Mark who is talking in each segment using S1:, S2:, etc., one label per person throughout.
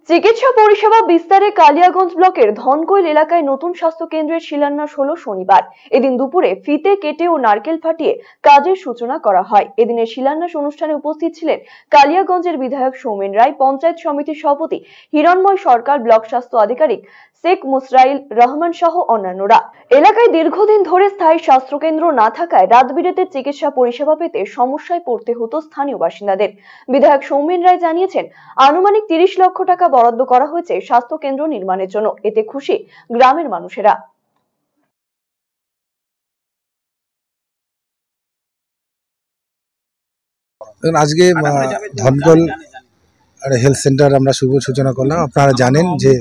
S1: চিকিৎসা পরিষেবা বিস্তারে কালিয়াগঞ্জ ব্লকের ধনকৈল এলাকায় নতুন স্বাস্থ্য কেন্দ্রের শিলান্যাস হলো শনিবার। এদিন দুপুরে ফিতে কেটে ও নারকেল ফাটিয়ে কাজের সূচনা করা হয়। এদিনের শিলান্যাস অনুষ্ঠানে উপস্থিত ছিলেন কালিয়াগঞ্জের বিধায়ক সৌমেন রায়, পঞ্চায়েত সমিতির সভাপতি হিরণময় সরকার, ব্লক স্বাস্থ্য আধিকারিক শেখ মুসরাইল রহমান সহ অন্যান্যরা। এলাকায় দীর্ঘদিন ধরে স্থায়ী স্বাস্থ্যকেন্দ্র না থাকায় রাত বিরেতে চিকিৎসা পরিষেবা পেতে সমস্যায় পড়তে হতো স্থানীয় বাসিন্দাদের। বিধায়ক সৌমেন রায় জানিয়েছেন, আনুমানিক 30 লক্ষ টাকা বরাদ্দ করা হয়েছে স্বাস্থ্য কেন্দ্র নির্মাণের জন্য। এতে খুশি গ্রামের মানুষেরা।
S2: আজকে ধনকৈল হেলথ সেন্টার আমরা শুভ সূচনা করলাম। আপনারা জানেন যে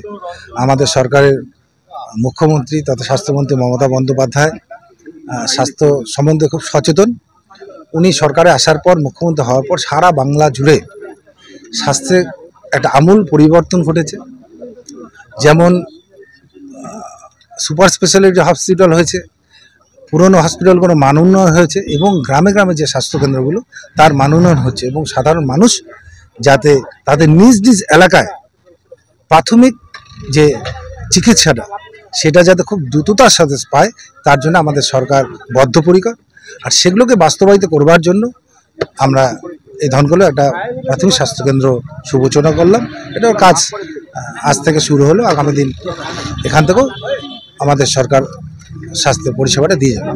S2: আমাদের সরকারের মুখ্যমন্ত্রী তথা স্বাস্থ্যমন্ত্রী মমতা বন্দ্যোপাধ্যায় স্বাস্থ্য সম্বন্ধে খুব সচেতন। উনি সরকারে আসার পর, মুখ্যমন্ত্রী হওয়ার পর সারা বাংলা জুড়ে স্বাস্থ্যের একটা আমূল পরিবর্তন ঘটেছে। যেমন সুপার স্পেশালিটি হসপিটাল হয়েছে, পুরনো হসপিটালগুলো মান উন্নয়ন হয়েছে এবং গ্রামে গ্রামে যে স্বাস্থ্যকেন্দ্রগুলো তার মান উন্নয়ন হচ্ছে এবং সাধারণ মানুষ যাতে তাদের নিজ নিজ এলাকায় প্রাথমিক যে চিকিৎসাটা সেটা যাতে খুব দ্রুততার সাথে পায়, তার জন্য আমাদের সরকার বদ্ধপরিকর। আর সেগুলোকে বাস্তবায়িত করবার জন্য আমরা এই ধনকৈলে একটা প্রাথমিক স্বাস্থ্যকেন্দ্র সূচনা করলাম। এটার কাজ আজ থেকে শুরু হলো। আগামী দিন এখান থেকেও আমাদের সরকার স্বাস্থ্য পরিষেবাটা দিয়ে যাবে।